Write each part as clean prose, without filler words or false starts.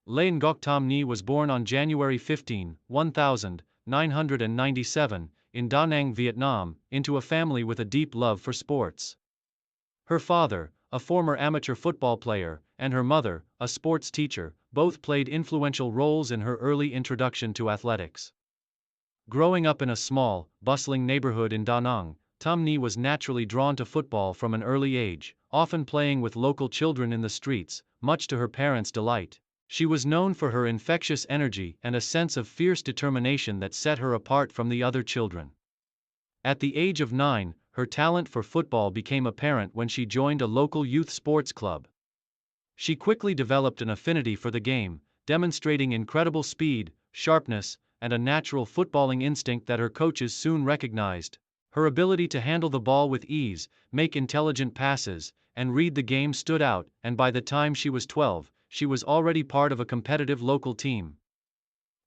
Ngọc Tâm Nhi was born on January 15, 1997, in Da Nang, Vietnam, into a family with a deep love for sports. Her father, a former amateur football player, and her mother, a sports teacher, both played influential roles in her early introduction to athletics. Growing up in a small, bustling neighborhood in Da Nang, Tâm Nhi was naturally drawn to football from an early age, often playing with local children in the streets, much to her parents' delight. She was known for her infectious energy and a sense of fierce determination that set her apart from the other children. At the age of 9, her talent for football became apparent when she joined a local youth sports club. She quickly developed an affinity for the game, demonstrating incredible speed, sharpness, and a natural footballing instinct that her coaches soon recognized. Her ability to handle the ball with ease, make intelligent passes, and read the game stood out, and by the time she was 12, she was already part of a competitive local team.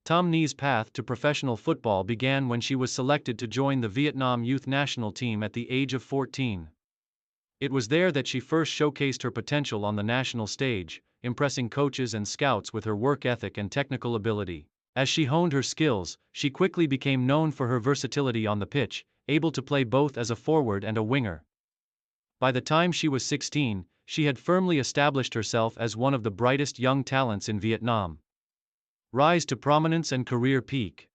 Tâm Nhi's path to professional football began when she was selected to join the Vietnam youth national team at the age of 14. It was there that she first showcased her potential on the national stage, impressing coaches and scouts with her work ethic and technical ability. As she honed her skills, she quickly became known for her versatility on the pitch, able to play both as a forward and a winger. By the time she was 16, she had firmly established herself as one of the brightest young talents in Vietnam. Rise to prominence and career peak.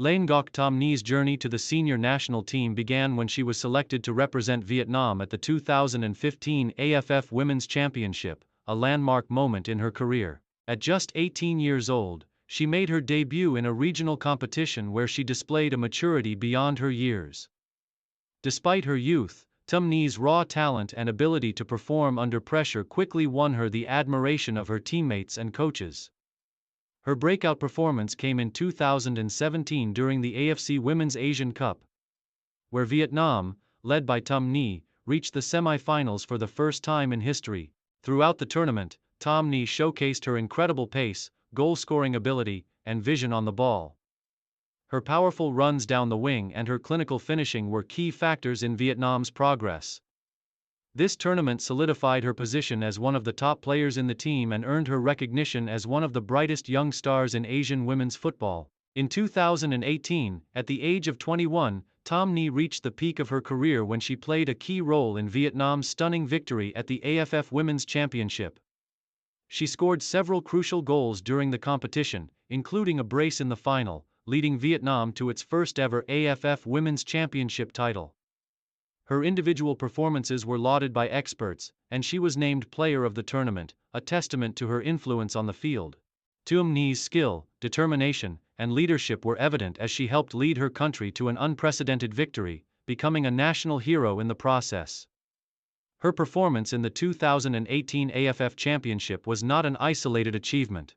Ngọc Tâm Nhi's journey to the senior national team began when she was selected to represent Vietnam at the 2015 AFF Women's Championship, a landmark moment in her career. At just 18 years old, she made her debut in a regional competition where she displayed a maturity beyond her years. Despite her youth, Tâm Nhi's raw talent and ability to perform under pressure quickly won her the admiration of her teammates and coaches. Her breakout performance came in 2017 during the AFC Women's Asian Cup, where Vietnam, led by Tâm Nhi, reached the semi-finals for the first time in history. Throughout the tournament, Tâm Nhi showcased her incredible pace, goal-scoring ability, and vision on the ball. Her powerful runs down the wing and her clinical finishing were key factors in Vietnam's progress. This tournament solidified her position as one of the top players in the team and earned her recognition as one of the brightest young stars in Asian women's football. In 2018, at the age of 21, Tâm Nhi reached the peak of her career when she played a key role in Vietnam's stunning victory at the AFF Women's Championship. She scored several crucial goals during the competition, including a brace in the final, leading Vietnam to its first-ever AFF Women's Championship title. Her individual performances were lauded by experts, and she was named Player of the Tournament, a testament to her influence on the field. Tâm Nhi's skill, determination, and leadership were evident as she helped lead her country to an unprecedented victory, becoming a national hero in the process. Her performance in the 2018 AFF Championship was not an isolated achievement.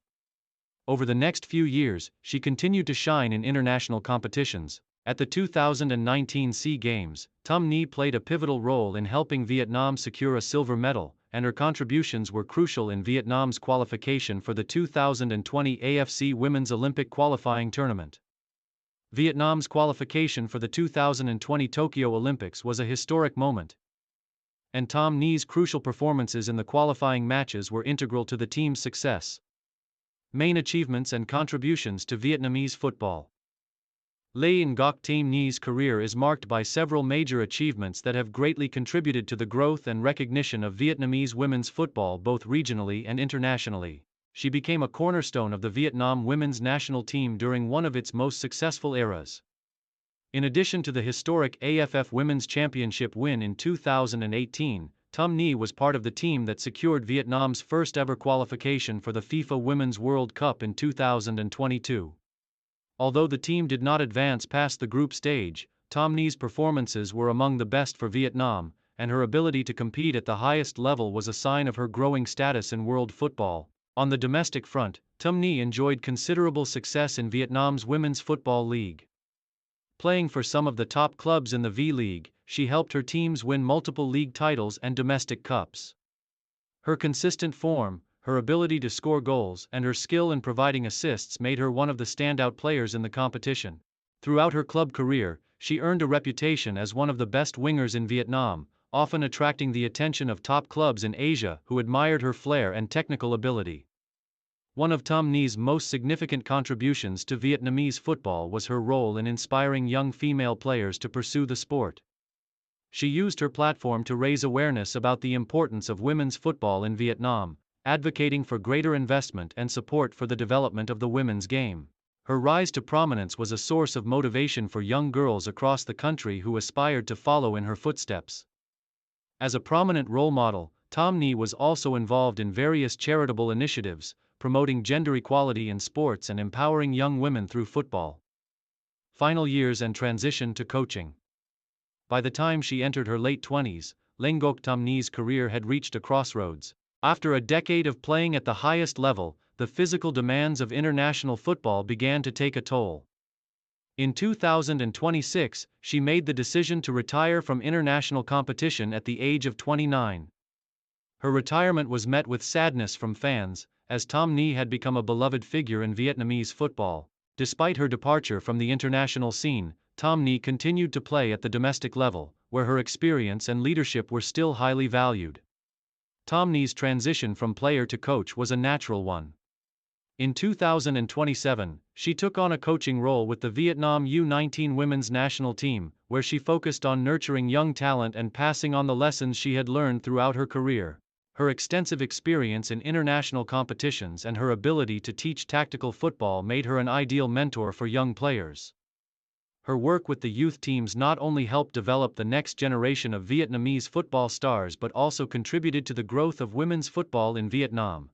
Over the next few years, she continued to shine in international competitions. At the 2019 SEA Games, Tâm Nhi played a pivotal role in helping Vietnam secure a silver medal, and her contributions were crucial in Vietnam's qualification for the 2020 AFC Women's Olympic qualifying tournament. Vietnam's qualification for the 2020 Tokyo Olympics was a historic moment, and Tâm Nhi's crucial performances in the qualifying matches were integral to the team's success. Main achievements and contributions to Vietnamese football. Ngọc Tâm Nhi's career is marked by several major achievements that have greatly contributed to the growth and recognition of Vietnamese women's football both regionally and internationally. She became a cornerstone of the Vietnam women's national team during one of its most successful eras. In addition to the historic AFF Women's Championship win in 2018, Tâm Nhi was part of the team that secured Vietnam's first-ever qualification for the FIFA Women's World Cup in 2022. Although the team did not advance past the group stage, Tâm Nhi's performances were among the best for Vietnam, and her ability to compete at the highest level was a sign of her growing status in world football. On the domestic front, Tâm Nhi enjoyed considerable success in Vietnam's Women's Football League. Playing for some of the top clubs in the V-League, she helped her teams win multiple league titles and domestic cups. Her consistent form, her ability to score goals, and her skill in providing assists made her one of the standout players in the competition. Throughout her club career, she earned a reputation as one of the best wingers in Vietnam, often attracting the attention of top clubs in Asia who admired her flair and technical ability. One of Tom Nhi's most significant contributions to Vietnamese football was her role in inspiring young female players to pursue the sport. She used her platform to raise awareness about the importance of women's football in Vietnam, advocating for greater investment and support for the development of the women's game. Her rise to prominence was a source of motivation for young girls across the country who aspired to follow in her footsteps. As a prominent role model, Tom Nhi was also involved in various charitable initiatives, promoting gender equality in sports and empowering young women through football. Final years and transition to coaching. By the time she entered her late 20s, Ngọc Tâm Nhi's career had reached a crossroads. After a decade of playing at the highest level, the physical demands of international football began to take a toll. In 2026, she made the decision to retire from international competition at the age of 29. Her retirement was met with sadness from fans, as Tom Nhi had become a beloved figure in Vietnamese football. Despite her departure from the international scene, Tom Nhi continued to play at the domestic level, where her experience and leadership were still highly valued. Tom Nhi's transition from player to coach was a natural one. In 2027, she took on a coaching role with the Vietnam U19 women's national team, where she focused on nurturing young talent and passing on the lessons she had learned throughout her career. Her extensive experience in international competitions and her ability to teach tactical football made her an ideal mentor for young players. Her work with the youth teams not only helped develop the next generation of Vietnamese football stars but also contributed to the growth of women's football in Vietnam.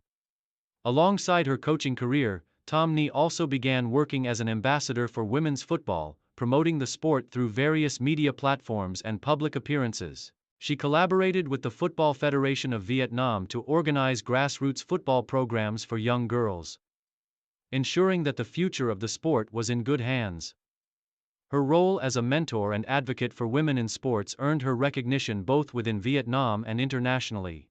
Alongside her coaching career, Tom Nhi also began working as an ambassador for women's football, promoting the sport through various media platforms and public appearances. She collaborated with the Football Federation of Vietnam to organize grassroots football programs for young girls, ensuring that the future of the sport was in good hands. Her role as a mentor and advocate for women in sports earned her recognition both within Vietnam and internationally.